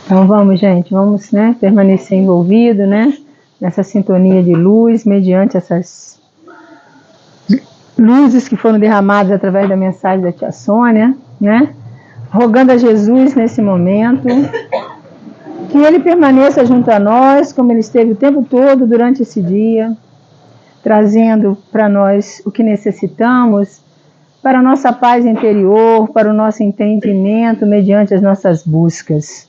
Então vamos, gente, vamos, permanecer envolvido, nessa sintonia de luz, mediante essas luzes que foram derramadas através da mensagem da tia Sônia, rogando a Jesus nesse momento, que Ele permaneça junto a nós, como Ele esteve o tempo todo durante esse dia, trazendo para nós o que necessitamos, para a nossa paz interior, para o nosso entendimento, mediante as nossas buscas.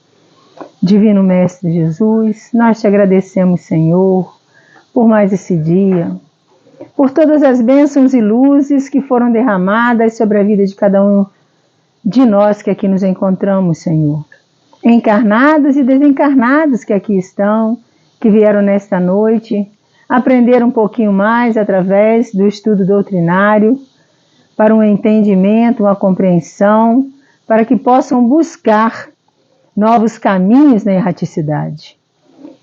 Divino Mestre Jesus, nós te agradecemos, Senhor, por mais esse dia, por todas as bênçãos e luzes que foram derramadas sobre a vida de cada um de nós que aqui nos encontramos, Senhor. Encarnados e desencarnados que aqui estão, que vieram nesta noite, aprender um pouquinho mais através do estudo doutrinário, para um entendimento, uma compreensão, para que possam buscar novos caminhos na erraticidade.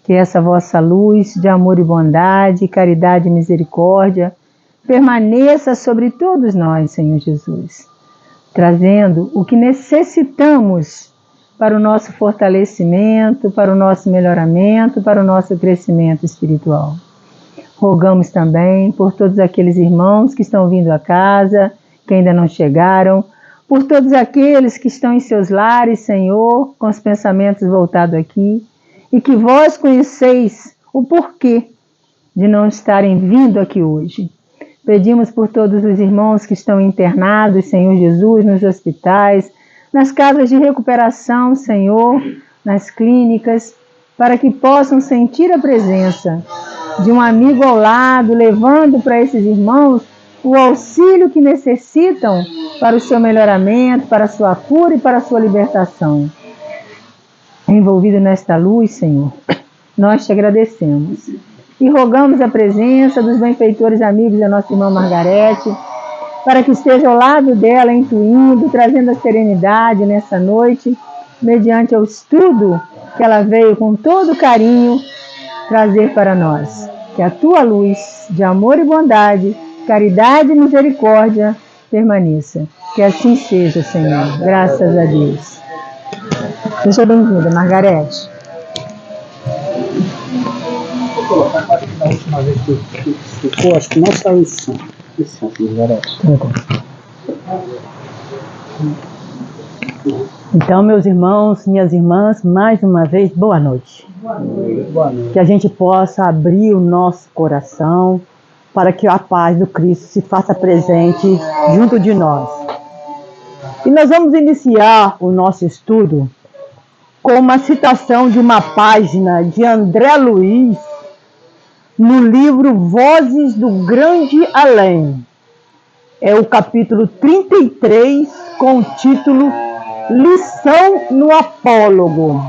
Que essa vossa luz de amor e bondade, caridade e misericórdia permaneça sobre todos nós, Senhor Jesus, trazendo o que necessitamos para o nosso fortalecimento, para o nosso melhoramento, para o nosso crescimento espiritual. Rogamos também por todos aqueles irmãos que estão vindo a casa, que ainda não chegaram, por todos aqueles que estão em seus lares, Senhor, com os pensamentos voltados aqui, e que vós conheceis o porquê de não estarem vindo aqui hoje. Pedimos por todos os irmãos que estão internados, Senhor Jesus, nos hospitais, nas casas de recuperação, Senhor, nas clínicas, para que possam sentir a presença de um amigo ao lado, levando para esses irmãos o auxílio que necessitam para o seu melhoramento, para a sua cura e para a sua libertação. Envolvido nesta luz, Senhor, nós te agradecemos e rogamos a presença dos benfeitores amigos da nossa irmã Margarete, para que esteja ao lado dela, intuindo, trazendo a serenidade nessa noite, mediante o estudo que ela veio com todo carinho trazer para nós. Que a tua luz de amor e bondade, caridade e misericórdia permaneça. Que assim seja, Senhor. Graças a Deus. Seja bem-vinda, Margarete. Vou colocar a parte da última vez que ficou, acho que não saiu o som. Margarete. Então, meus irmãos, minhas irmãs, mais uma vez, boa noite. Boa noite. Boa noite. Que a gente possa abrir o nosso coração para que a paz do Cristo se faça presente junto de nós. E nós vamos iniciar o nosso estudo com uma citação de uma página de André Luiz no livro Vozes do Grande Além. É o capítulo 33, com o título Lição no Apólogo.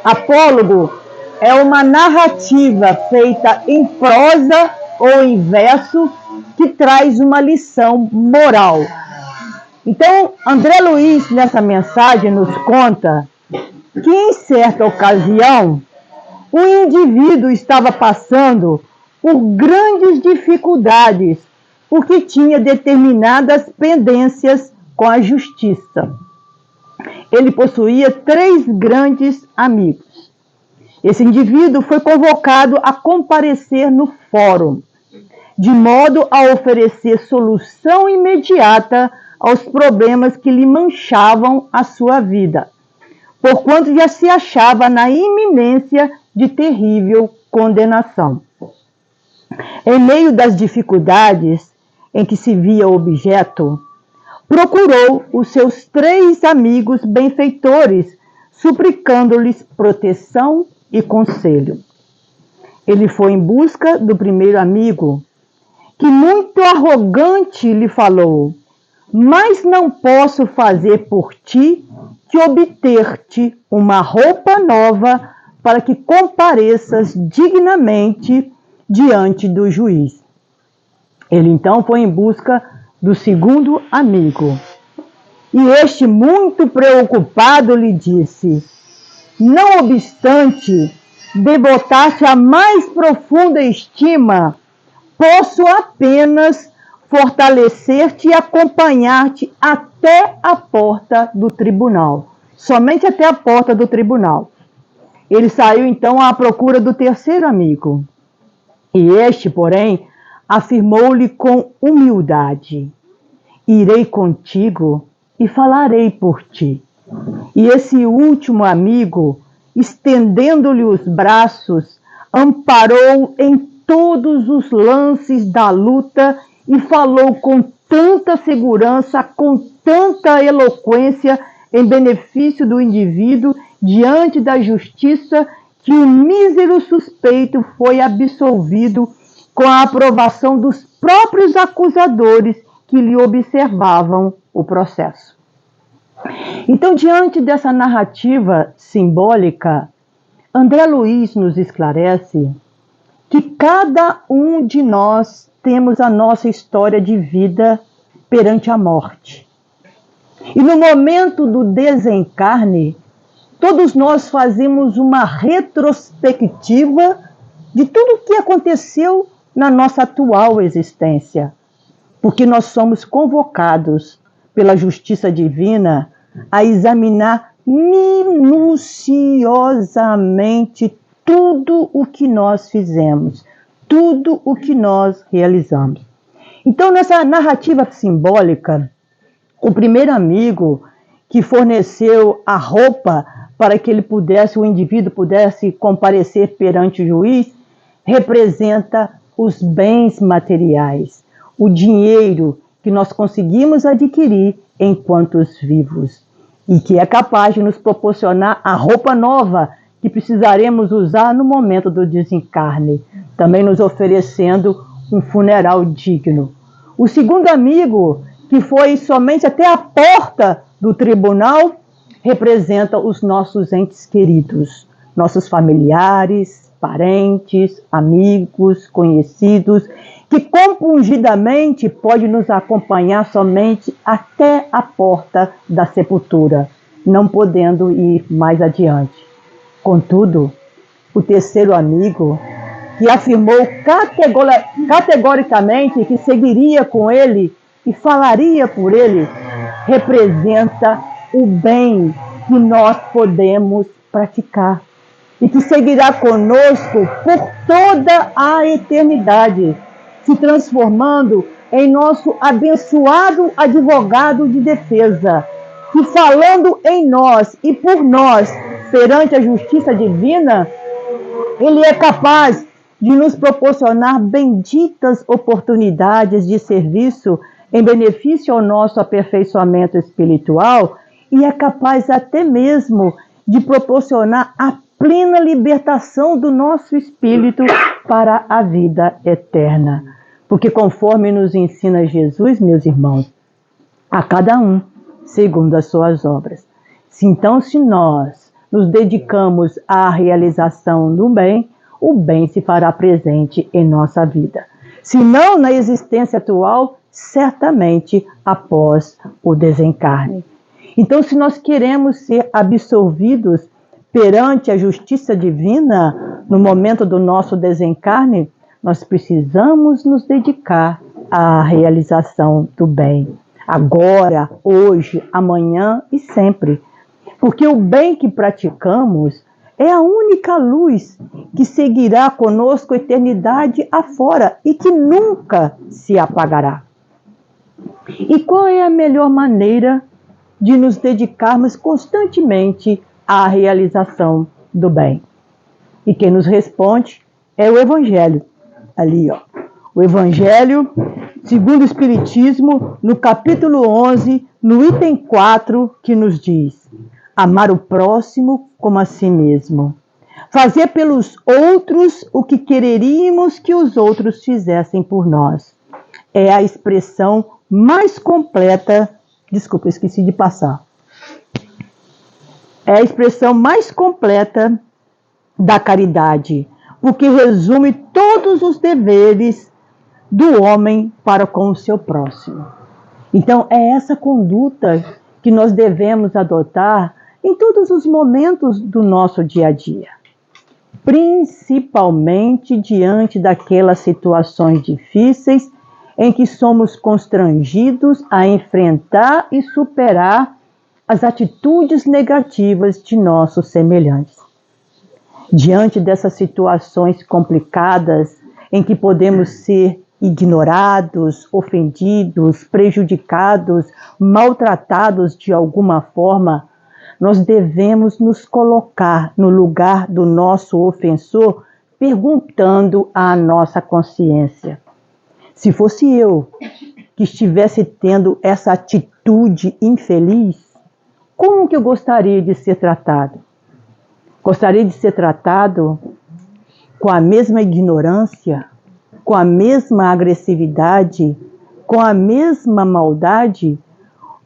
Apólogo é uma narrativa feita em prosa ou em verso que traz uma lição moral. Então, André Luiz, nessa mensagem, nos conta que em certa ocasião o indivíduo estava passando por grandes dificuldades porque tinha determinadas pendências com a justiça. Ele possuía 3 grandes amigos. Esse indivíduo foi convocado a comparecer no fórum, de modo a oferecer solução imediata aos problemas que lhe manchavam a sua vida, porquanto já se achava na iminência de terrível condenação. Em meio das dificuldades em que se via objeto, procurou os seus 3 amigos benfeitores, suplicando-lhes proteção e conselho. Ele foi em busca do primeiro amigo, que muito arrogante lhe falou: mas não posso fazer por ti que obter-te uma roupa nova para que compareças dignamente diante do juiz. Ele então foi em busca do segundo amigo. E este, muito preocupado, lhe disse: não obstante devotar-te a mais profunda estima, posso apenas fortalecer-te e acompanhar-te até a porta do tribunal. somente até a porta do tribunal. Ele saiu então à procura do terceiro amigo. E este, porém, afirmou-lhe com humildade: irei contigo e falarei por ti. E esse último amigo, estendendo-lhe os braços, amparou em todos os lances da luta e falou com tanta segurança, com tanta eloquência em benefício do indivíduo diante da justiça, que o mísero suspeito foi absolvido com a aprovação dos próprios acusadores que lhe observavam o processo. Então, diante dessa narrativa simbólica, André Luiz nos esclarece que cada um de nós temos a nossa história de vida perante a morte. E no momento do desencarne, todos nós fazemos uma retrospectiva de tudo o que aconteceu na nossa atual existência, porque nós somos convocados pela justiça divina a examinar minuciosamente tudo o que nós fizemos, tudo o que nós realizamos. Então, nessa narrativa simbólica, o primeiro amigo que forneceu a roupa para que o indivíduo pudesse comparecer perante o juiz, representa os bens materiais, o dinheiro que nós conseguimos adquirir enquanto vivos, e que é capaz de nos proporcionar a roupa nova que precisaremos usar no momento do desencarne, também nos oferecendo um funeral digno. O segundo amigo, que foi somente até a porta do tribunal, representa os nossos entes queridos, nossos familiares, parentes, amigos, conhecidos, que compungidamente pode nos acompanhar somente até a porta da sepultura, não podendo ir mais adiante. Contudo, o terceiro amigo, que afirmou categoricamente que seguiria com ele e falaria por ele, representa o bem que nós podemos praticar e que seguirá conosco por toda a eternidade, se transformando em nosso abençoado advogado de defesa, que falando em nós e por nós perante a justiça divina, ele é capaz de nos proporcionar benditas oportunidades de serviço em benefício ao nosso aperfeiçoamento espiritual, e é capaz até mesmo de proporcionar a plena libertação do nosso espírito para a vida eterna. Porque conforme nos ensina Jesus, meus irmãos, a cada um segundo as suas obras. Então, se nós nos dedicamos à realização do bem, o bem se fará presente em nossa vida. Se não na existência atual, certamente após o desencarne. Então, se nós queremos ser absolvidos perante a justiça divina no momento do nosso desencarne, nós precisamos nos dedicar à realização do bem. Agora, hoje, amanhã e sempre. Porque o bem que praticamos é a única luz que seguirá conosco a eternidade afora e que nunca se apagará. E qual é a melhor maneira de nos dedicarmos constantemente à realização do bem? E quem nos responde é o Evangelho. Ali, ó. O Evangelho, segundo o Espiritismo, no capítulo 11, no item 4, que nos diz: amar o próximo como a si mesmo. Fazer pelos outros o que quereríamos que os outros fizessem por nós. É a expressão mais completa. Desculpa, esqueci de passar. É a expressão mais completa da caridade, porque resume todos os deveres do homem para com o seu próximo. Então, é essa conduta que nós devemos adotar em todos os momentos do nosso dia a dia, principalmente diante daquelas situações difíceis em que somos constrangidos a enfrentar e superar as atitudes negativas de nossos semelhantes. Diante dessas situações complicadas em que podemos ser ignorados, ofendidos, prejudicados, maltratados de alguma forma, nós devemos nos colocar no lugar do nosso ofensor, perguntando à nossa consciência: se fosse eu que estivesse tendo essa atitude infeliz, como que eu gostaria de ser tratado? Gostaria de ser tratado com a mesma ignorância, com a mesma agressividade, com a mesma maldade?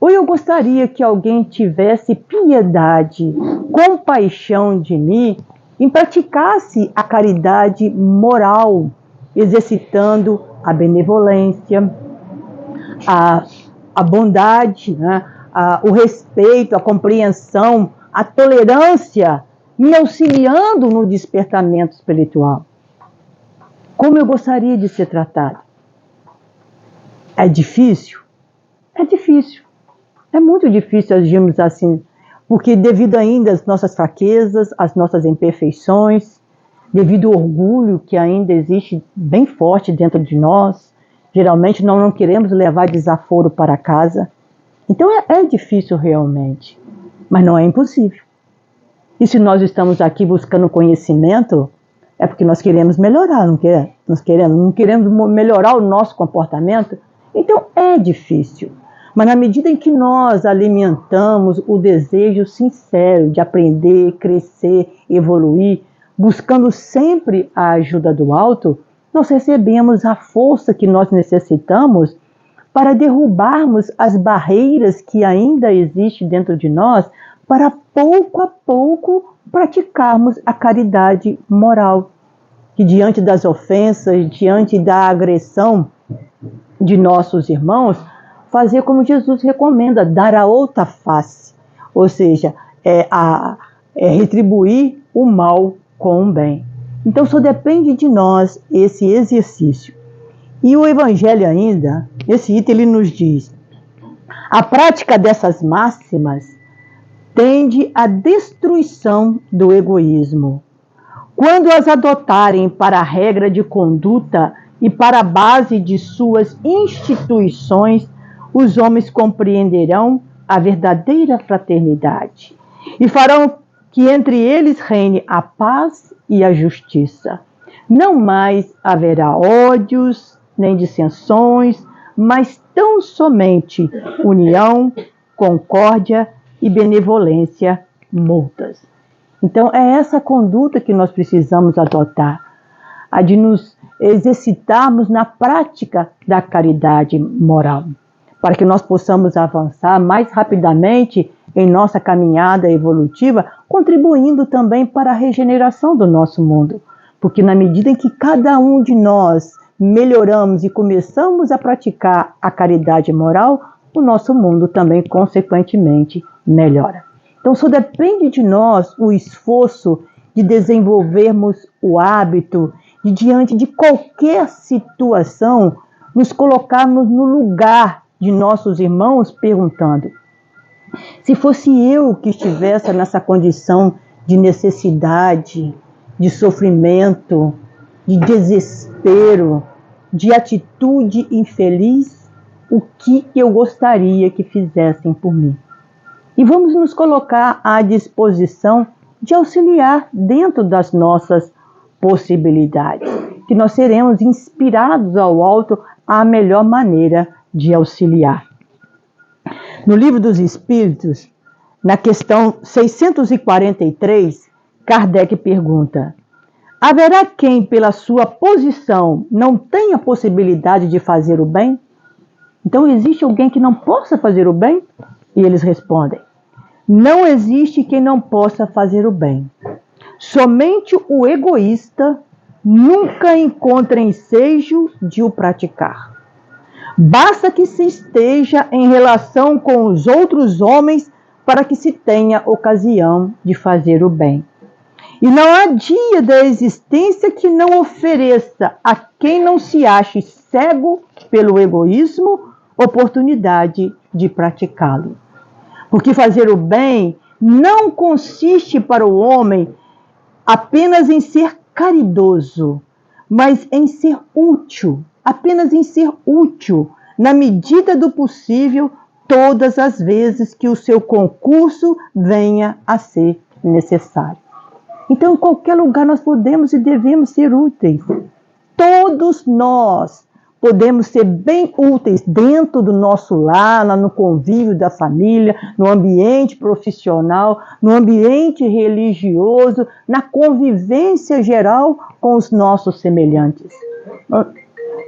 Ou eu gostaria que alguém tivesse piedade, compaixão de mim e praticasse a caridade moral, exercitando a benevolência, a bondade, né? O respeito, a compreensão, a tolerância, me auxiliando no despertamento espiritual. Como eu gostaria de ser tratado? É difícil? É difícil. É muito difícil agirmos assim, porque devido ainda às nossas fraquezas, às nossas imperfeições, devido ao orgulho que ainda existe bem forte dentro de nós, geralmente nós não queremos levar desaforo para casa. Então é difícil realmente, mas não é impossível. E se nós estamos aqui buscando conhecimento, é porque nós queremos melhorar, não queremos melhorar o nosso comportamento. Então é difícil. Mas na medida em que nós alimentamos o desejo sincero de aprender, crescer, evoluir, buscando sempre a ajuda do alto, nós recebemos a força que nós necessitamos para derrubarmos as barreiras que ainda existem dentro de nós, para pouco a pouco praticarmos a caridade moral, que diante das ofensas, diante da agressão de nossos irmãos, fazer como Jesus recomenda, dar a outra face, ou seja, retribuir o mal com o bem. Então só depende de nós esse exercício. E o Evangelho ainda, nesse item, ele nos diz: a prática dessas máximas tende à destruição do egoísmo. Quando as adotarem para a regra de conduta e para a base de suas instituições, os homens compreenderão a verdadeira fraternidade e farão que entre eles reine a paz e a justiça. Não mais haverá ódios, nem dissensões, mas tão somente união, concórdia e benevolência mútuas. Então é essa conduta que nós precisamos adotar, a de nos exercitarmos na prática da caridade moral, para que nós possamos avançar mais rapidamente em nossa caminhada evolutiva, contribuindo também para a regeneração do nosso mundo. Porque na medida em que cada um de nós melhoramos e começamos a praticar a caridade moral, o nosso mundo também, consequentemente, melhora. Então, só depende de nós o esforço de desenvolvermos o hábito de, diante de qualquer situação, nos colocarmos no lugar de nossos irmãos, perguntando: se fosse eu que estivesse nessa condição de necessidade, de sofrimento, de desespero, de atitude infeliz, o que eu gostaria que fizessem por mim? E vamos nos colocar à disposição de auxiliar dentro das nossas possibilidades, que nós seremos inspirados ao alto à melhor maneira de auxiliar. No Livro dos Espíritos, na questão 643, Kardec pergunta: haverá quem, pela sua posição, não tenha possibilidade de fazer o bem? Então, existe alguém que não possa fazer o bem? E eles respondem: não existe quem não possa fazer o bem. Somente o egoísta nunca encontra ensejo de o praticar. Basta que se esteja em relação com os outros homens para que se tenha ocasião de fazer o bem. E não há dia da existência que não ofereça a quem não se ache cego pelo egoísmo oportunidade de praticá-lo. Porque fazer o bem não consiste para o homem apenas em ser caridoso, mas em ser útil, apenas em ser útil, na medida do possível, todas as vezes que o seu concurso venha a ser necessário. Então, em qualquer lugar nós podemos e devemos ser úteis. Todos nós podemos ser bem úteis dentro do nosso lar, no convívio da família, no ambiente profissional, no ambiente religioso, na convivência geral com os nossos semelhantes.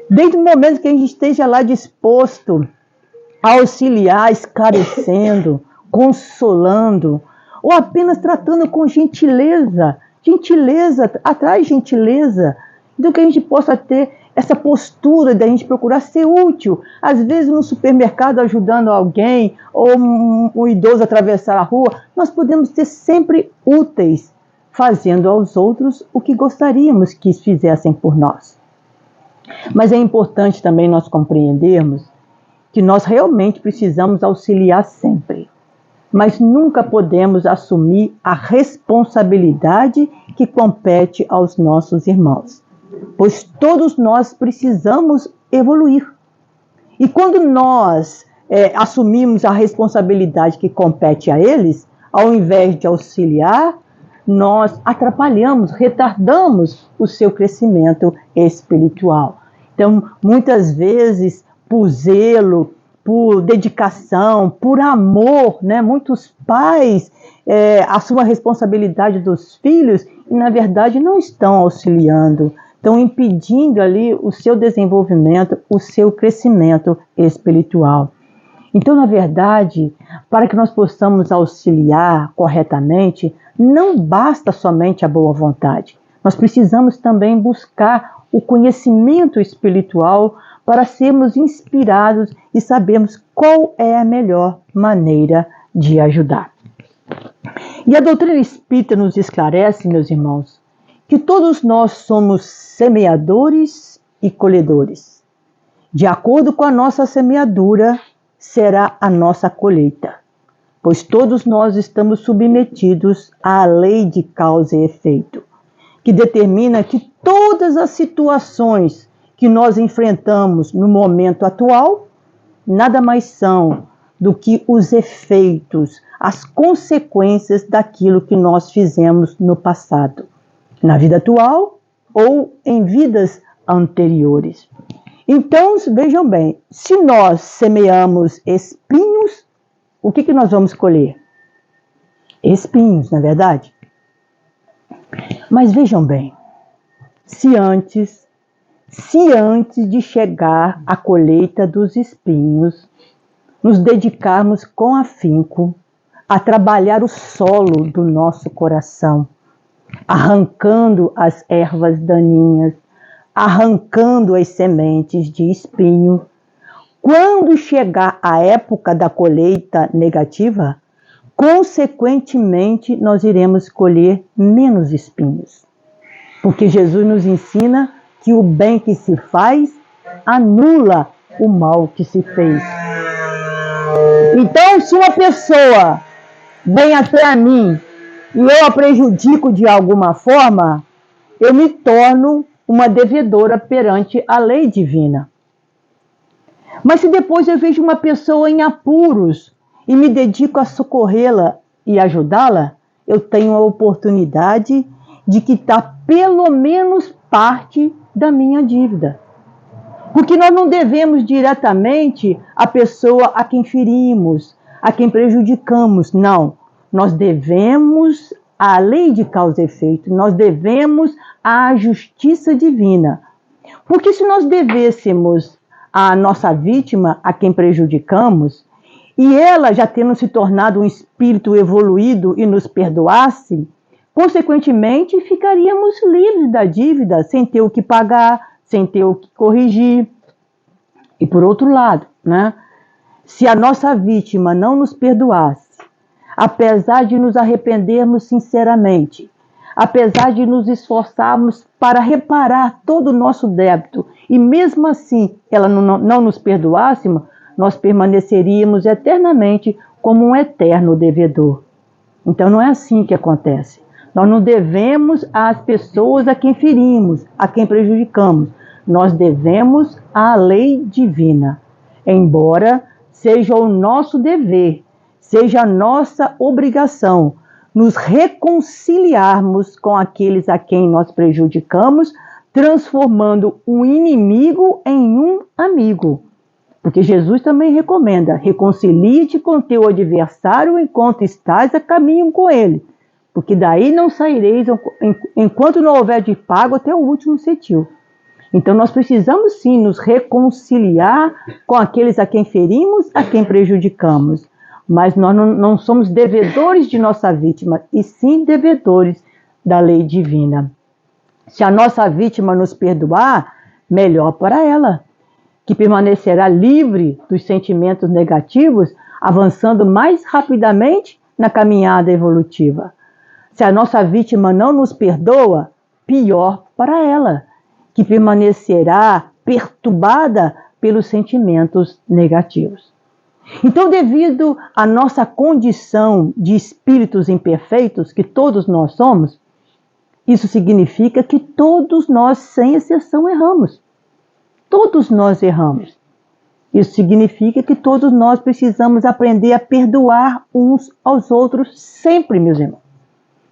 Desde o momento que a gente esteja lá disposto a auxiliar, esclarecendo, consolando, ou apenas tratando com gentileza. Gentileza atrai gentileza. Então que a gente possa ter essa postura da gente procurar ser útil. Às vezes no supermercado ajudando alguém, ou um idoso a atravessar a rua, nós podemos ser sempre úteis, fazendo aos outros o que gostaríamos que fizessem por nós. Mas é importante também nós compreendermos que nós realmente precisamos auxiliar sempre, mas nunca podemos assumir a responsabilidade que compete aos nossos irmãos, pois todos nós precisamos evoluir. E quando nós assumimos a responsabilidade que compete a eles, ao invés de auxiliar, nós atrapalhamos, retardamos o seu crescimento espiritual. Então, muitas vezes, por zelo, por dedicação, por amor, né? Muitos pais assumem a responsabilidade dos filhos e, na verdade, não estão auxiliando, estão impedindo ali o seu desenvolvimento, o seu crescimento espiritual. Então, na verdade, para que nós possamos auxiliar corretamente, não basta somente a boa vontade. Nós precisamos também buscar o conhecimento espiritual para sermos inspirados e sabermos qual é a melhor maneira de ajudar. E a doutrina espírita nos esclarece, meus irmãos, que todos nós somos semeadores e colhedores. De acordo com a nossa semeadura, será a nossa colheita, pois todos nós estamos submetidos à lei de causa e efeito, que determina que todas as situações que nós enfrentamos no momento atual, nada mais são do que os efeitos, as consequências daquilo que nós fizemos no passado, na vida atual ou em vidas anteriores. Então, vejam bem, se nós semeamos espinhos, o que nós vamos colher? Espinhos, não é verdade? Mas vejam bem, se antes de chegar à colheita dos espinhos, nos dedicarmos com afinco a trabalhar o solo do nosso coração, arrancando as ervas daninhas, arrancando as sementes de espinho, quando chegar a época da colheita negativa, consequentemente nós iremos colher menos espinhos. Porque Jesus nos ensina que o bem que se faz anula o mal que se fez. Então, se uma pessoa vem até a mim e eu a prejudico de alguma forma, eu me torno uma devedora perante a lei divina. Mas se depois eu vejo uma pessoa em apuros e me dedico a socorrê-la e ajudá-la, eu tenho a oportunidade de quitar pelo menos parte da minha dívida. Porque nós não devemos diretamente à pessoa a quem ferimos, a quem prejudicamos, não. Nós devemos à lei de causa e efeito, nós devemos à justiça divina. Porque se nós devêssemos à nossa vítima, a quem prejudicamos, e ela já tendo se tornado um espírito evoluído e nos perdoasse, consequentemente ficaríamos livres da dívida, sem ter o que pagar, sem ter o que corrigir. E por outro lado, né, se a nossa vítima não nos perdoasse, apesar de nos arrependermos sinceramente, apesar de nos esforçarmos para reparar todo o nosso débito, e mesmo assim ela não nos perdoasse, nós permaneceríamos eternamente como um eterno devedor. Então não é assim que acontece. Nós não devemos às pessoas a quem ferimos, a quem prejudicamos. Nós devemos à lei divina. Embora seja o nosso dever, seja a nossa obrigação, nos reconciliarmos com aqueles a quem nós prejudicamos, transformando um inimigo em um amigo. Porque Jesus também recomenda: reconcilie-te com teu adversário enquanto estás a caminho com ele, porque daí não saireis enquanto não houver de pago até o último cetil. Então nós precisamos sim nos reconciliar com aqueles a quem ferimos, a quem prejudicamos. Mas nós não somos devedores de nossa vítima, e sim devedores da lei divina. Se a nossa vítima nos perdoar, melhor para ela, que permanecerá livre dos sentimentos negativos, avançando mais rapidamente na caminhada evolutiva. Se a nossa vítima não nos perdoa, pior para ela, que permanecerá perturbada pelos sentimentos negativos. Então, devido à nossa condição de espíritos imperfeitos, que todos nós somos, isso significa que todos nós, sem exceção, erramos. Todos nós erramos. Isso significa que todos nós precisamos aprender a perdoar uns aos outros sempre, meus irmãos.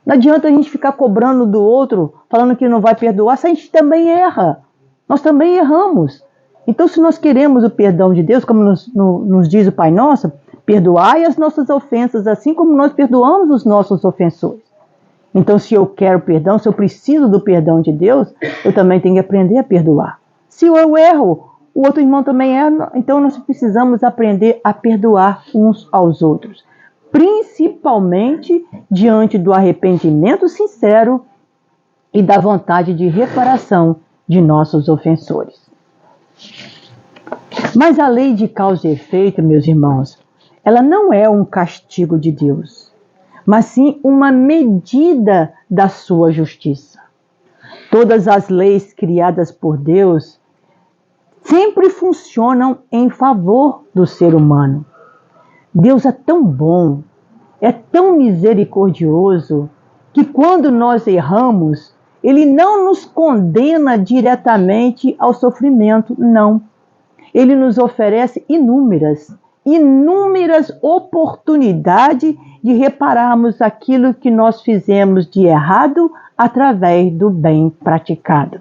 Não adianta a gente ficar cobrando do outro, falando que não vai perdoar, se a gente também erra. Nós também erramos. Então, se nós queremos o perdão de Deus, como nos diz o Pai Nosso, perdoai as nossas ofensas, assim como nós perdoamos os nossos ofensores. Então, se eu quero perdão, se eu preciso do perdão de Deus, eu também tenho que aprender a perdoar. Se eu erro, o outro irmão também erra, então nós precisamos aprender a perdoar uns aos outros. Principalmente diante do arrependimento sincero e da vontade de reparação de nossos ofensores. Mas a lei de causa e efeito, meus irmãos, ela não é um castigo de Deus, mas sim uma medida da sua justiça. Todas as leis criadas por Deus sempre funcionam em favor do ser humano. Deus é tão bom, é tão misericordioso, que quando nós erramos, Ele não nos condena diretamente ao sofrimento, não. Ele nos oferece inúmeras oportunidades de repararmos aquilo que nós fizemos de errado através do bem praticado.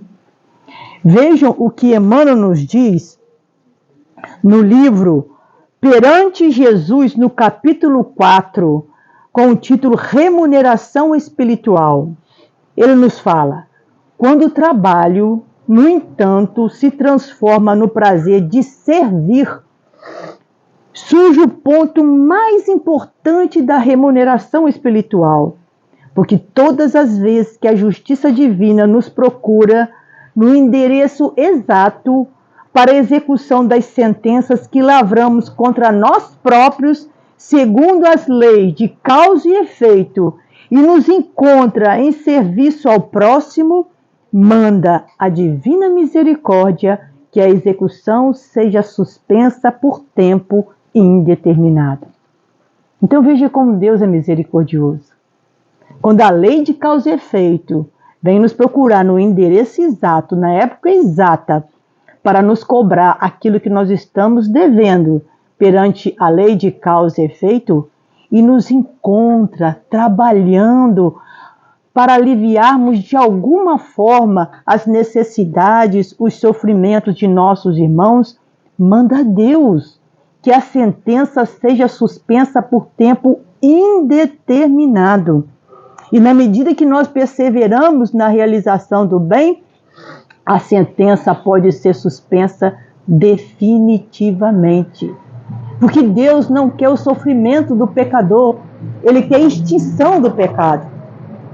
Vejam o que Emmanuel nos diz no livro Perante Jesus, no capítulo 4, com o título Remuneração Espiritual. Ele nos fala: quando o trabalho, no entanto, se transforma no prazer de servir, surge o ponto mais importante da remuneração espiritual, porque todas as vezes que a justiça divina nos procura no endereço exato para a execução das sentenças que lavramos contra nós próprios, segundo as leis de causa e efeito, e nos encontra em serviço ao próximo, manda a divina misericórdia que a execução seja suspensa por tempo indeterminado. Então veja como Deus é misericordioso. Quando a lei de causa e efeito vem nos procurar no endereço exato, na época exata, para nos cobrar aquilo que nós estamos devendo perante a lei de causa e efeito, e nos encontra trabalhando para aliviarmos de alguma forma as necessidades, os sofrimentos de nossos irmãos, manda Deus que a sentença seja suspensa por tempo indeterminado. E na medida que nós perseveramos na realização do bem, a sentença pode ser suspensa definitivamente. Porque Deus não quer o sofrimento do pecador, Ele quer a extinção do pecado.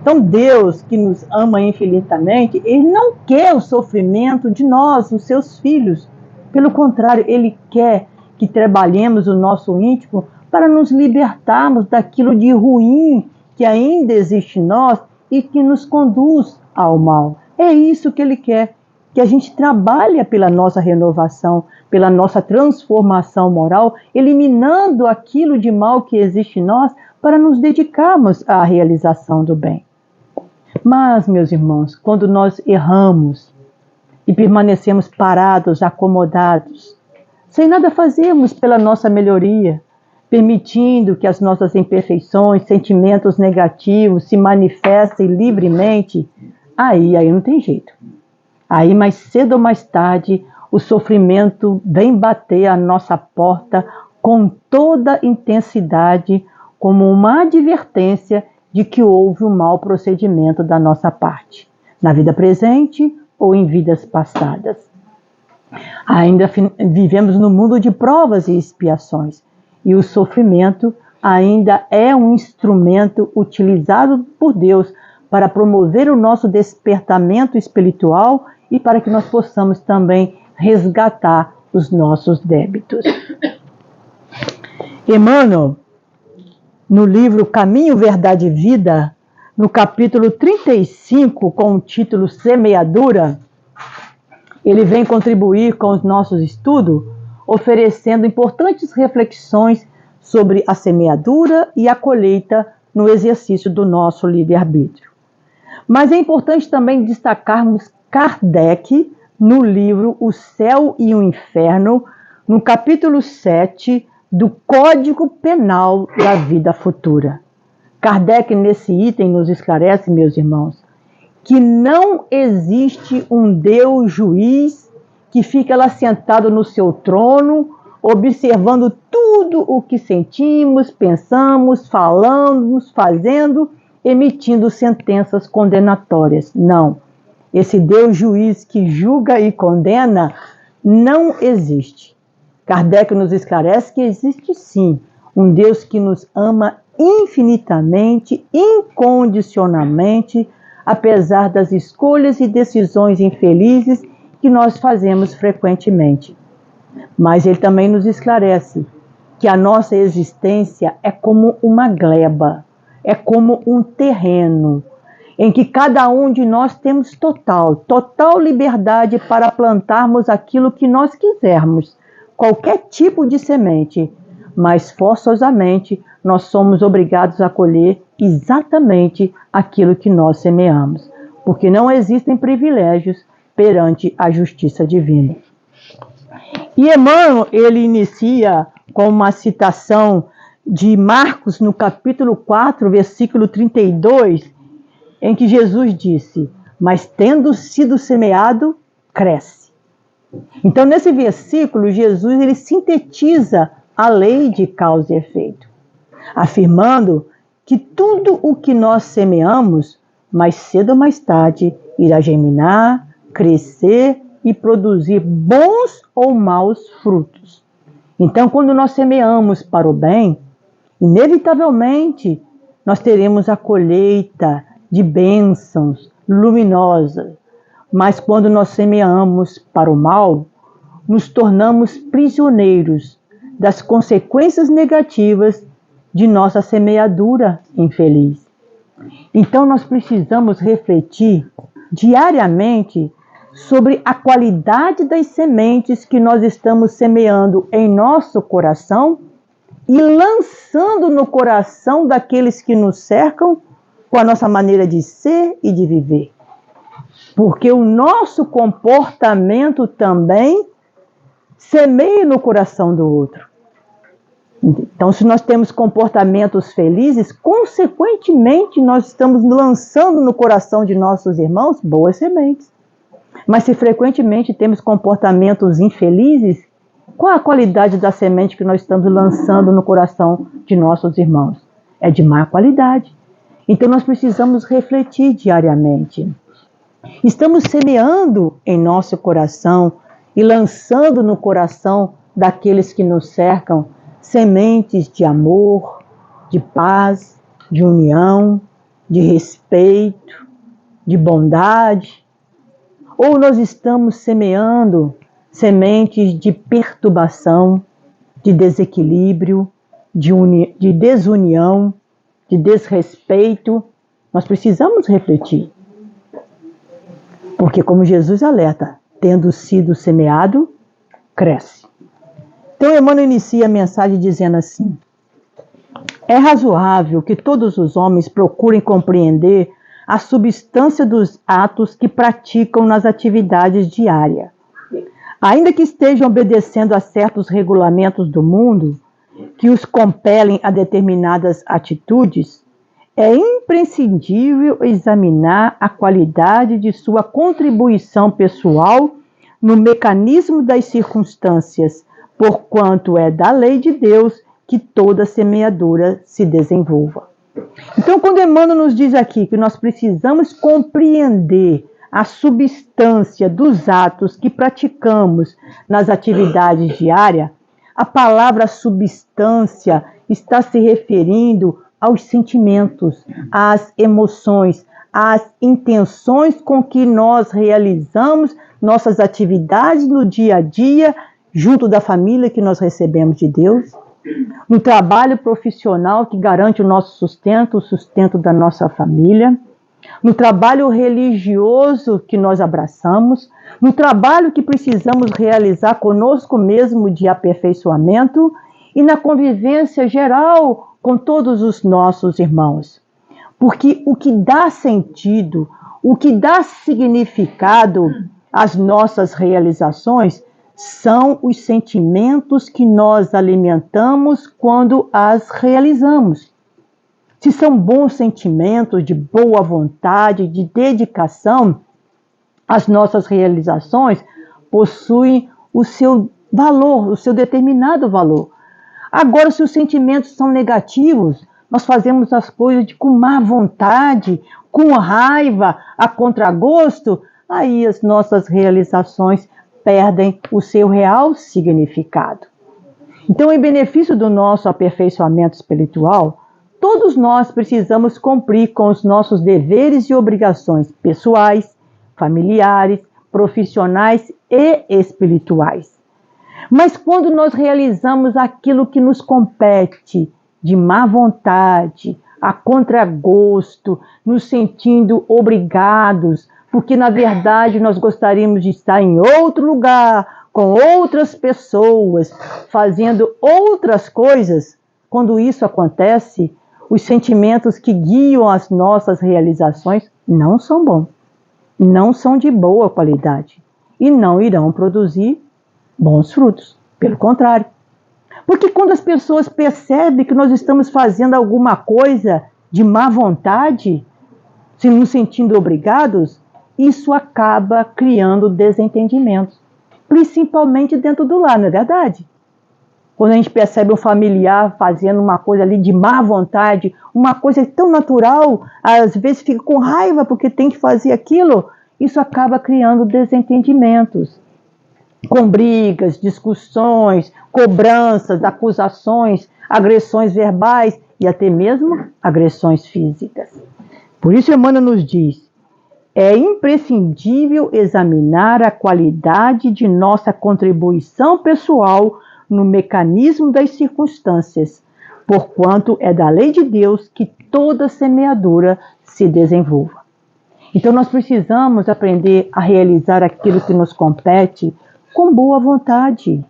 Então Deus, que nos ama infinitamente, Ele não quer o sofrimento de nós, os seus filhos. Pelo contrário, Ele quer que trabalhemos o nosso íntimo para nos libertarmos daquilo de ruim que ainda existe em nós e que nos conduz ao mal. É isso que Ele quer. que a gente trabalhe pela nossa renovação, pela nossa transformação moral, eliminando aquilo de mal que existe em nós para nos dedicarmos à realização do bem. Mas, meus irmãos, quando nós erramos e permanecemos parados, acomodados, sem nada fazermos pela nossa melhoria, permitindo que as nossas imperfeições, sentimentos negativos se manifestem livremente, aí não tem jeito. Aí, mais cedo ou mais tarde, o sofrimento vem bater à nossa porta com toda intensidade, como uma advertência de que houve um mau procedimento da nossa parte, na vida presente ou em vidas passadas. Ainda vivemos no mundo de provas e expiações, e o sofrimento ainda é um instrumento utilizado por Deus para promover o nosso despertamento espiritual e para que nós possamos também resgatar os nossos débitos. Emmanuel, no livro Caminho, Verdade e Vida, no capítulo 35, com o título Semeadura, ele vem contribuir com os nossos estudos, oferecendo importantes reflexões sobre a semeadura e a colheita no exercício do nosso livre-arbítrio. Mas é importante também destacarmos Kardec no livro O Céu e o Inferno, no capítulo 7 do Código Penal da Vida Futura. Kardec, nesse item, nos esclarece, meus irmãos, que não existe um Deus juiz que fica lá sentado no seu trono, observando tudo o que sentimos, pensamos, falamos, fazendo, emitindo sentenças condenatórias. Não. Esse Deus juiz que julga e condena não existe. Kardec nos esclarece que existe sim um Deus que nos ama infinitamente, incondicionalmente, apesar das escolhas e decisões infelizes que nós fazemos frequentemente. Mas ele também nos esclarece que a nossa existência é como uma gleba, é como um terreno, em que cada um de nós temos total liberdade para plantarmos aquilo que nós quisermos, qualquer tipo de semente, mas forçosamente nós somos obrigados a colher exatamente aquilo que nós semeamos, porque não existem privilégios perante a justiça divina. E Emmanuel, ele inicia com uma citação de Marcos, no capítulo 4, versículo 32, em que Jesus disse: mas tendo sido semeado, cresce. Então, nesse versículo, Jesus ele sintetiza a lei de causa e efeito, afirmando que tudo o que nós semeamos, mais cedo ou mais tarde, irá germinar, crescer e produzir bons ou maus frutos. Então, quando nós semeamos para o bem, inevitavelmente nós teremos a colheita de bênçãos luminosas. Mas quando nós semeamos para o mal, nos tornamos prisioneiros das consequências negativas de nossa semeadura infeliz. Então nós precisamos refletir diariamente sobre a qualidade das sementes que nós estamos semeando em nosso coração e lançando no coração daqueles que nos cercam com a nossa maneira de ser e de viver. Porque o nosso comportamento também semeia no coração do outro. Então, se nós temos comportamentos felizes, consequentemente nós estamos lançando no coração de nossos irmãos boas sementes. Mas se frequentemente temos comportamentos infelizes, qual a qualidade da semente que nós estamos lançando no coração de nossos irmãos? É de má qualidade. Então nós precisamos refletir diariamente. Estamos semeando em nosso coração e lançando no coração daqueles que nos cercam sementes de amor, de paz, de união, de respeito, de bondade? Ou nós estamos semeando sementes de perturbação, de desequilíbrio, de desunião, de desrespeito? Nós precisamos refletir. Porque, como Jesus alerta, tendo sido semeado, cresce. Então, Emmanuel inicia a mensagem dizendo assim: é razoável que todos os homens procurem compreender a substância dos atos que praticam nas atividades diárias. Ainda que estejam obedecendo a certos regulamentos do mundo que os compelem a determinadas atitudes, é imprescindível examinar a qualidade de sua contribuição pessoal no mecanismo das circunstâncias, porquanto é da lei de Deus que toda semeadura se desenvolva. Então, quando Emmanuel nos diz aqui que nós precisamos compreender a substância dos atos que praticamos nas atividades diárias, a palavra substância está se referindo aos sentimentos, às emoções, às intenções com que nós realizamos nossas atividades no dia a dia, junto da família que nós recebemos de Deus, no trabalho profissional que garante o nosso sustento, o sustento da nossa família, no trabalho religioso que nós abraçamos, no trabalho que precisamos realizar conosco mesmo de aperfeiçoamento e na convivência geral com todos os nossos irmãos. Porque o que dá sentido, o que dá significado às nossas realizações são os sentimentos que nós alimentamos quando as realizamos. Se são bons sentimentos de boa vontade, de dedicação, as nossas realizações possuem o seu valor, o seu determinado valor. Agora, se os sentimentos são negativos, nós fazemos as coisas com má vontade, com raiva, a contragosto, aí as nossas realizações perdem o seu real significado. Então, em benefício do nosso aperfeiçoamento espiritual, todos nós precisamos cumprir com os nossos deveres e obrigações pessoais, familiares, profissionais e espirituais. Mas quando nós realizamos aquilo que nos compete de má vontade, a contragosto, nos sentindo obrigados, porque na verdade nós gostaríamos de estar em outro lugar, com outras pessoas, fazendo outras coisas, quando isso acontece, os sentimentos que guiam as nossas realizações não são bons, não são de boa qualidade e não irão produzir bons frutos. Pelo contrário. Porque quando as pessoas percebem que nós estamos fazendo alguma coisa de má vontade, se nos sentindo obrigados, isso acaba criando desentendimentos, principalmente dentro do lar, não é verdade? Quando a gente percebe um familiar fazendo uma coisa ali de má vontade, uma coisa tão natural, às vezes fica com raiva porque tem que fazer aquilo, isso acaba criando desentendimentos, com brigas, discussões, cobranças, acusações, agressões verbais e até mesmo agressões físicas. Por isso, Emmanuel nos diz: é imprescindível examinar a qualidade de nossa contribuição pessoal no mecanismo das circunstâncias, porquanto é da lei de Deus que toda semeadura se desenvolva. Então nós precisamos aprender a realizar aquilo que nos compete com boa vontade,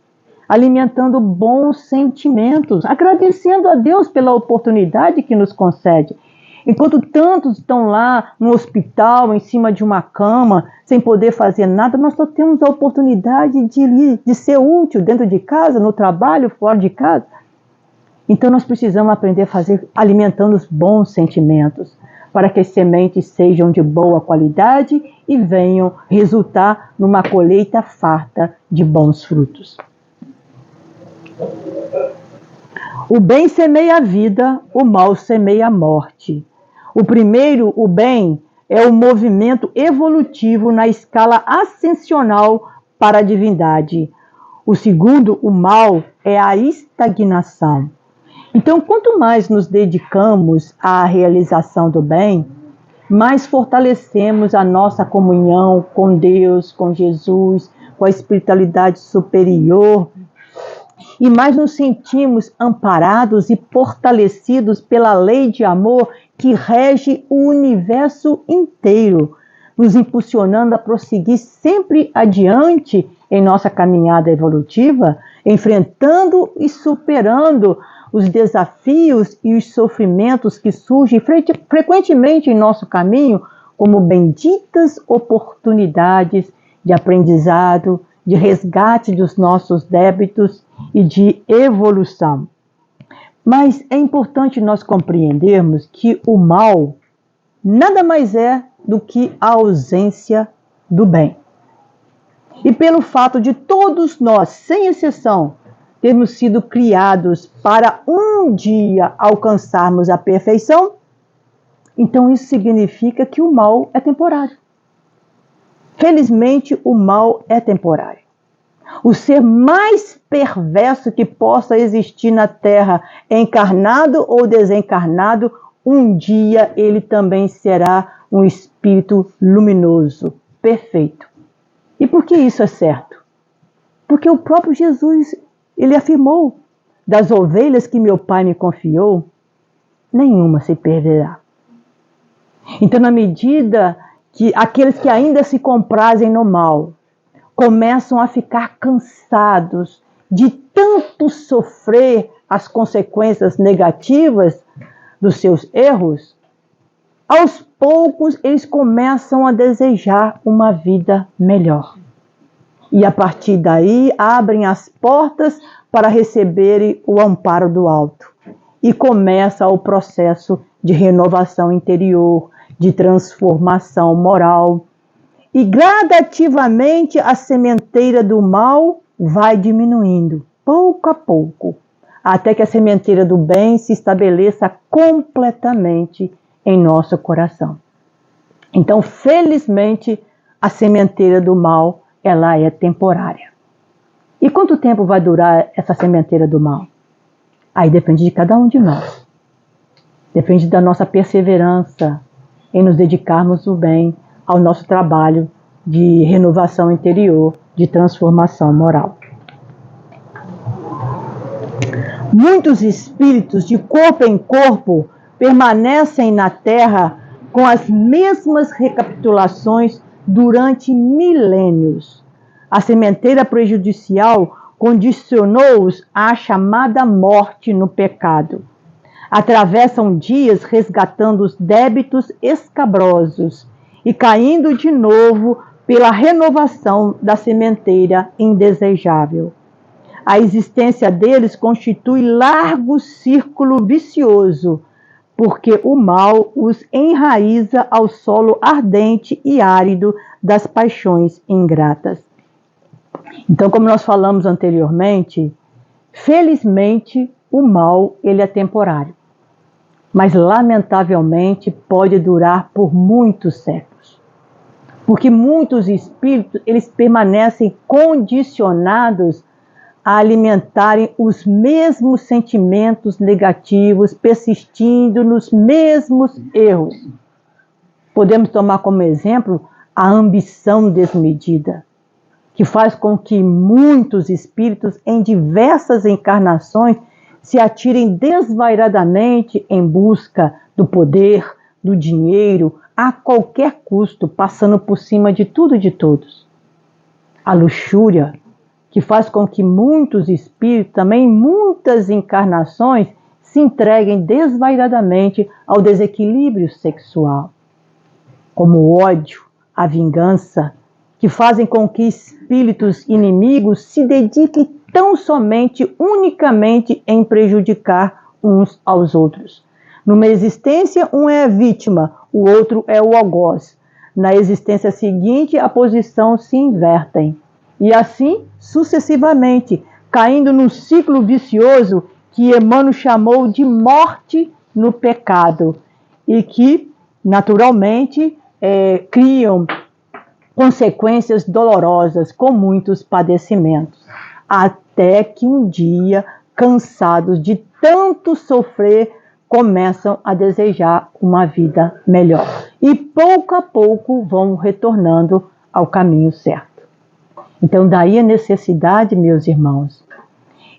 alimentando bons sentimentos, agradecendo a Deus pela oportunidade que nos concede. Enquanto tantos estão lá no hospital, em cima de uma cama, sem poder fazer nada, nós só temos a oportunidade de ser útil dentro de casa, no trabalho, fora de casa. Então nós precisamos aprender a fazer alimentando os bons sentimentos, para que as sementes sejam de boa qualidade e venham resultar numa colheita farta de bons frutos. O bem semeia a vida, o mal semeia a morte. O primeiro, o bem, é o movimento evolutivo na escala ascensional para a divindade. O segundo, o mal, é a estagnação. Então, quanto mais nos dedicamos à realização do bem, mais fortalecemos a nossa comunhão com Deus, com Jesus, com a espiritualidade superior, e mais nos sentimos amparados e fortalecidos pela lei de amor que rege o universo inteiro, nos impulsionando a prosseguir sempre adiante em nossa caminhada evolutiva, enfrentando e superando os desafios e os sofrimentos que surgem frequentemente em nosso caminho como benditas oportunidades de aprendizado, de resgate dos nossos débitos e de evolução. Mas é importante nós compreendermos que o mal nada mais é do que a ausência do bem. E pelo fato de todos nós, sem exceção, termos sido criados para um dia alcançarmos a perfeição, então isso significa que o mal é temporário. Felizmente, o mal é temporário. O ser mais perverso que possa existir na Terra, encarnado ou desencarnado, um dia ele também será um espírito luminoso, perfeito. E por que isso é certo? Porque o próprio Jesus, ele afirmou: das ovelhas que meu Pai me confiou, nenhuma se perderá. Então, na medida que aqueles que ainda se comprazem no mal começam a ficar cansados de tanto sofrer as consequências negativas dos seus erros, aos poucos eles começam a desejar uma vida melhor. E a partir daí abrem as portas para receberem o amparo do alto. E começa o processo de renovação interior, de transformação moral. E gradativamente a sementeira do mal vai diminuindo, pouco a pouco, até que a sementeira do bem se estabeleça completamente em nosso coração. Então, felizmente, a sementeira do mal, ela é temporária. E quanto tempo vai durar essa sementeira do mal? Aí depende de cada um de nós. Depende da nossa perseverança em nos dedicarmos o bem ao nosso trabalho de renovação interior, de transformação moral. Muitos espíritos de corpo em corpo permanecem na Terra com as mesmas recapitulações durante milênios. A sementeira prejudicial condicionou-os à chamada morte no pecado. Atravessam dias resgatando os débitos escabrosos e caindo de novo pela renovação da sementeira indesejável. A existência deles constitui largo círculo vicioso, porque o mal os enraiza ao solo ardente e árido das paixões ingratas. Então, como nós falamos anteriormente, felizmente o mal ele é temporário, mas lamentavelmente pode durar por muitos séculos. Porque muitos espíritos eles permanecem condicionados a alimentarem os mesmos sentimentos negativos, persistindo nos mesmos erros. Podemos tomar como exemplo a ambição desmedida, que faz com que muitos espíritos em diversas encarnações se atirem desvairadamente em busca do poder, do dinheiro, a qualquer custo, passando por cima de tudo e de todos. A luxúria, que faz com que muitos espíritos, também em muitas encarnações, se entreguem desvairadamente ao desequilíbrio sexual. Como o ódio, a vingança, que fazem com que espíritos inimigos se dediquem tão somente, unicamente em prejudicar uns aos outros. Numa existência, um é a vítima, o outro é o algoz. Na existência seguinte, a posição se invertem. E assim, sucessivamente, caindo num ciclo vicioso que Emmanuel chamou de morte no pecado. E que, naturalmente, criam consequências dolorosas com muitos padecimentos. Até que um dia, cansados de tanto sofrer, começam a desejar uma vida melhor. E pouco a pouco vão retornando ao caminho certo. Então, daí a necessidade, meus irmãos,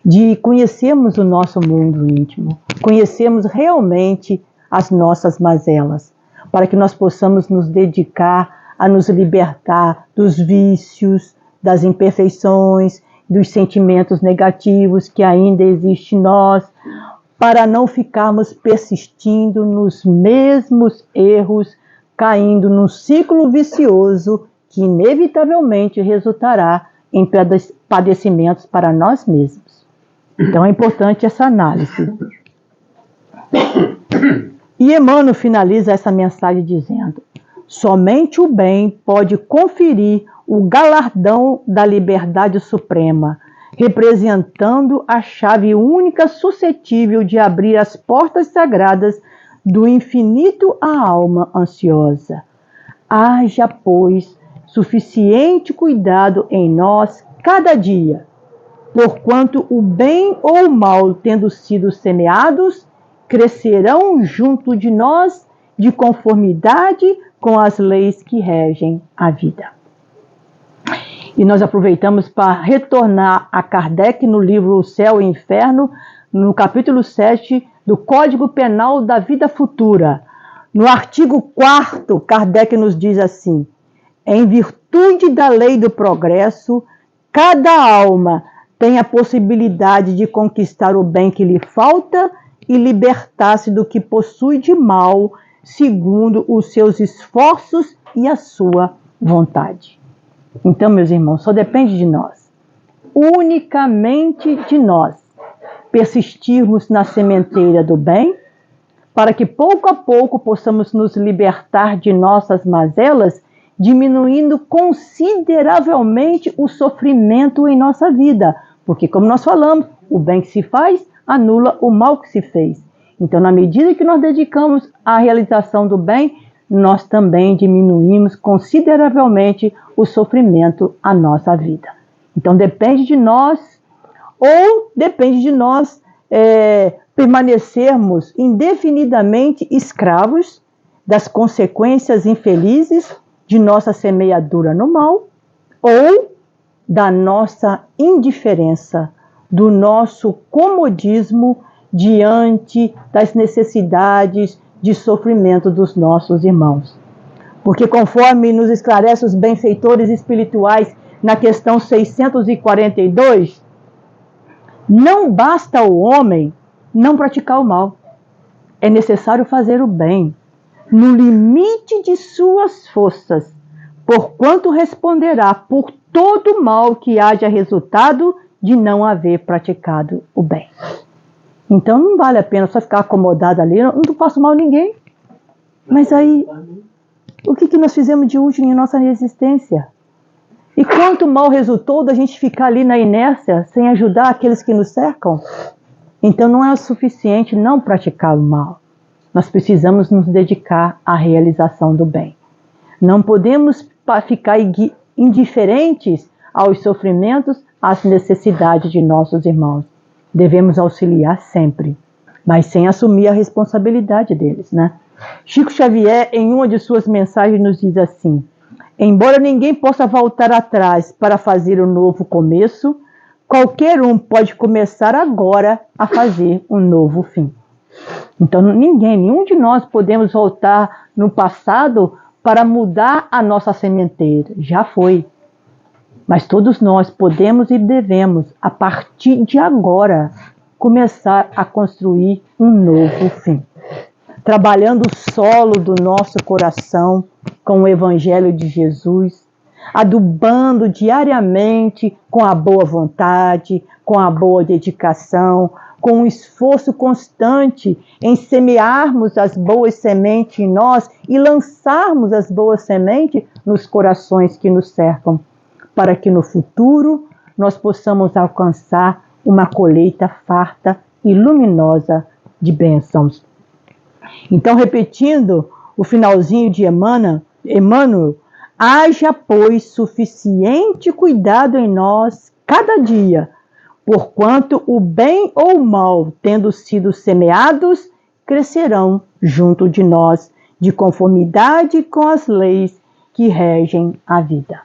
de conhecermos o nosso mundo íntimo, conhecermos realmente as nossas mazelas, para que nós possamos nos dedicar a nos libertar dos vícios, das imperfeições, dos sentimentos negativos que ainda existem em nós, para não ficarmos persistindo nos mesmos erros, caindo num ciclo vicioso que inevitavelmente resultará em padecimentos para nós mesmos. Então é importante essa análise. E Emmanuel finaliza essa mensagem dizendo: somente o bem pode conferir o galardão da liberdade suprema, representando a chave única suscetível de abrir as portas sagradas do infinito à alma ansiosa. Haja, pois, suficiente cuidado em nós cada dia, porquanto o bem ou o mal, tendo sido semeados, crescerão junto de nós de conformidade com as leis que regem a vida. E nós aproveitamos para retornar a Kardec no livro O Céu e o Inferno, no capítulo 7 do Código Penal da Vida Futura. No artigo 4º, Kardec nos diz assim: em virtude da lei do progresso, cada alma tem a possibilidade de conquistar o bem que lhe falta e libertar-se do que possui de mal, segundo os seus esforços e a sua vontade. Então, meus irmãos, só depende de nós, unicamente de nós, persistirmos na sementeira do bem, para que pouco a pouco possamos nos libertar de nossas mazelas, diminuindo consideravelmente o sofrimento em nossa vida. Porque, como nós falamos, o bem que se faz anula o mal que se fez. Então, na medida que nós dedicamos à realização do bem, nós também diminuímos consideravelmente o sofrimento à nossa vida. Então, depende de nós, ou depende de nós permanecermos indefinidamente escravos das consequências infelizes de nossa semeadura no mal, ou da nossa indiferença, do nosso comodismo diante das necessidades de sofrimento dos nossos irmãos. Porque conforme nos esclarece os benfeitores espirituais na questão 642, não basta ao homem não praticar o mal. É necessário fazer o bem, no limite de suas forças, porquanto responderá por todo o mal que haja resultado de não haver praticado o bem. Então não vale a pena só ficar acomodado ali, eu não faço mal a ninguém. Mas aí, o que nós fizemos de útil em nossa existência? E quanto mal resultou da gente ficar ali na inércia, sem ajudar aqueles que nos cercam? Então não é o suficiente não praticar o mal. Nós precisamos nos dedicar à realização do bem. Não podemos ficar indiferentes aos sofrimentos, às necessidades de nossos irmãos. Devemos auxiliar sempre, mas sem assumir a responsabilidade deles, né? Chico Xavier, em uma de suas mensagens, nos diz assim: embora ninguém possa voltar atrás para fazer um novo começo, qualquer um pode começar agora a fazer um novo fim. Então nenhum de nós podemos voltar no passado para mudar a nossa sementeira. Já foi. Mas todos nós podemos e devemos, a partir de agora, começar a construir um novo fim. Trabalhando o solo do nosso coração com o Evangelho de Jesus, adubando diariamente com a boa vontade, com a boa dedicação, com um esforço constante em semearmos as boas sementes em nós e lançarmos as boas sementes nos corações que nos cercam, para que no futuro nós possamos alcançar uma colheita farta e luminosa de bênçãos. Então, repetindo o finalzinho de Emmanuel, haja, pois, suficiente cuidado em nós cada dia, porquanto o bem ou o mal, tendo sido semeados, crescerão junto de nós, de conformidade com as leis que regem a vida.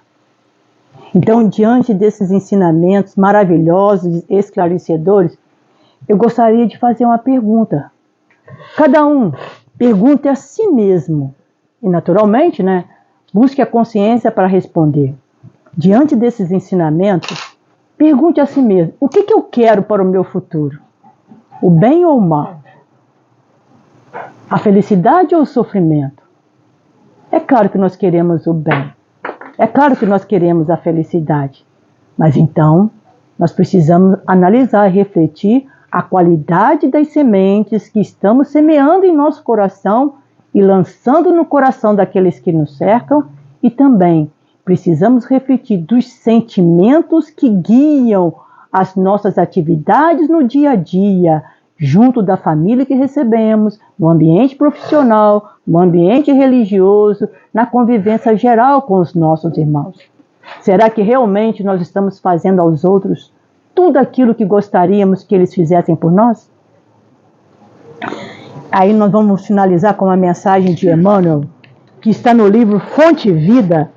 Então, diante desses ensinamentos maravilhosos e esclarecedores, eu gostaria de fazer uma pergunta. Cada um pergunte a si mesmo, e naturalmente, né, Busque a consciência para responder. Diante desses ensinamentos, pergunte a si mesmo: o que eu quero para o meu futuro? O bem ou o mal? A felicidade ou o sofrimento? É claro que nós queremos o bem. É claro que nós queremos a felicidade. Mas então, nós precisamos analisar e refletir a qualidade das sementes que estamos semeando em nosso coração e lançando no coração daqueles que nos cercam, e também precisamos refletir dos sentimentos que guiam as nossas atividades no dia a dia, junto da família que recebemos, no ambiente profissional, no ambiente religioso, na convivência geral com os nossos irmãos. Será que realmente nós estamos fazendo aos outros tudo aquilo que gostaríamos que eles fizessem por nós? Aí nós vamos finalizar com uma mensagem de Emmanuel, que está no livro Fonte Viva,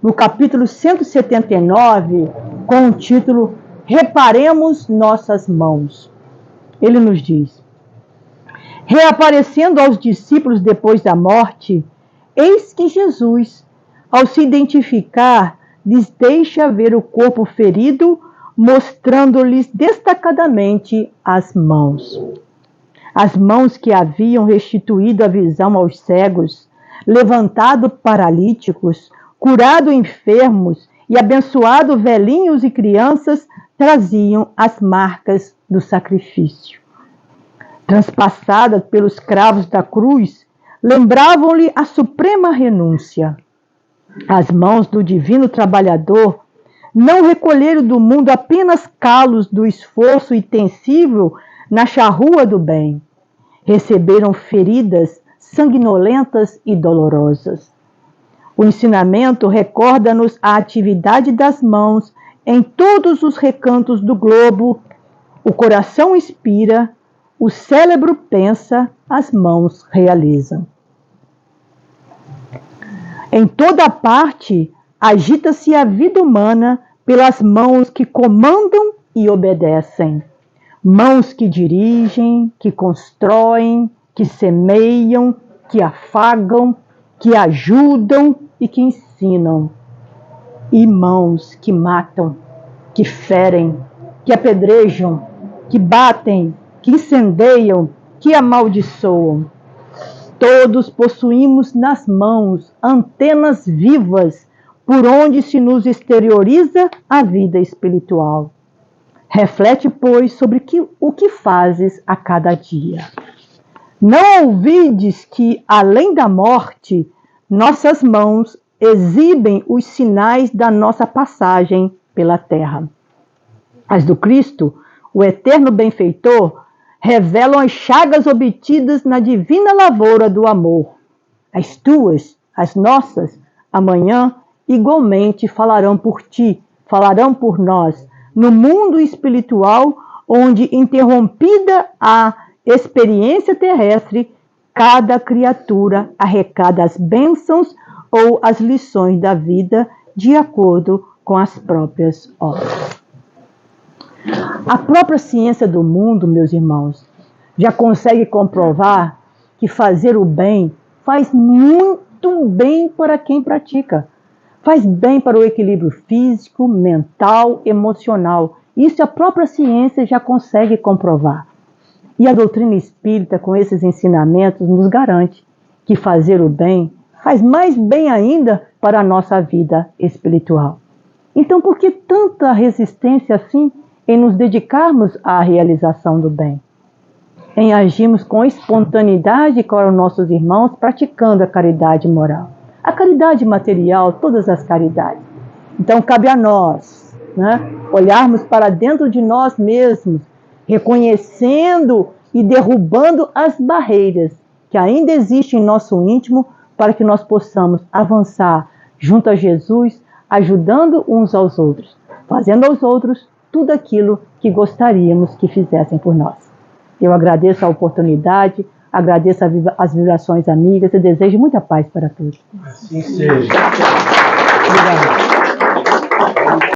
no capítulo 179, com o título Reparemos Nossas Mãos. Ele nos diz: reaparecendo aos discípulos depois da morte, eis que Jesus, ao se identificar, lhes deixa ver o corpo ferido, mostrando-lhes destacadamente as mãos. As mãos que haviam restituído a visão aos cegos, levantado paralíticos, curado enfermos e abençoado velhinhos e crianças, traziam as marcas do sacrifício. Transpassadas pelos cravos da cruz, lembravam-lhe a suprema renúncia. As mãos do divino trabalhador não recolheram do mundo apenas calos do esforço intensível na charrua do bem. Receberam feridas sanguinolentas e dolorosas. O ensinamento recorda-nos a atividade das mãos em todos os recantos do globo. O coração inspira, o cérebro pensa, as mãos realizam. Em toda parte, agita-se a vida humana pelas mãos que comandam e obedecem. Mãos que dirigem, que constroem, que semeiam, que afagam, que ajudam e que ensinam. E mãos que matam, que ferem, que apedrejam, que batem, que incendeiam, que amaldiçoam. Todos possuímos nas mãos antenas vivas por onde se nos exterioriza a vida espiritual. Reflete, pois, sobre o que fazes a cada dia. Não ouvides que, além da morte, nossas mãos exibem os sinais da nossa passagem pela terra. As do Cristo, o eterno benfeitor, revelam as chagas obtidas na divina lavoura do amor. As tuas, as nossas, amanhã, igualmente falarão por ti, falarão por nós, no mundo espiritual, onde, interrompida a experiência terrestre, cada criatura arrecada as bênçãos ou as lições da vida de acordo com as próprias obras. A própria ciência do mundo, meus irmãos, já consegue comprovar que fazer o bem faz muito bem para quem pratica. Faz bem para o equilíbrio físico, mental, emocional. Isso a própria ciência já consegue comprovar. E a doutrina espírita, com esses ensinamentos, nos garante que fazer o bem faz mais bem ainda para a nossa vida espiritual. Então, por que tanta resistência assim em nos dedicarmos à realização do bem? Em agirmos com espontaneidade com os nossos irmãos, praticando a caridade moral. A caridade material, todas as caridades. Então, cabe a nós, olharmos para dentro de nós mesmos, reconhecendo e derrubando as barreiras que ainda existem em nosso íntimo, para que nós possamos avançar junto a Jesus, ajudando uns aos outros, fazendo aos outros tudo aquilo que gostaríamos que fizessem por nós. Eu agradeço a oportunidade, agradeço as vibrações amigas e desejo muita paz para todos. Assim seja. Obrigada.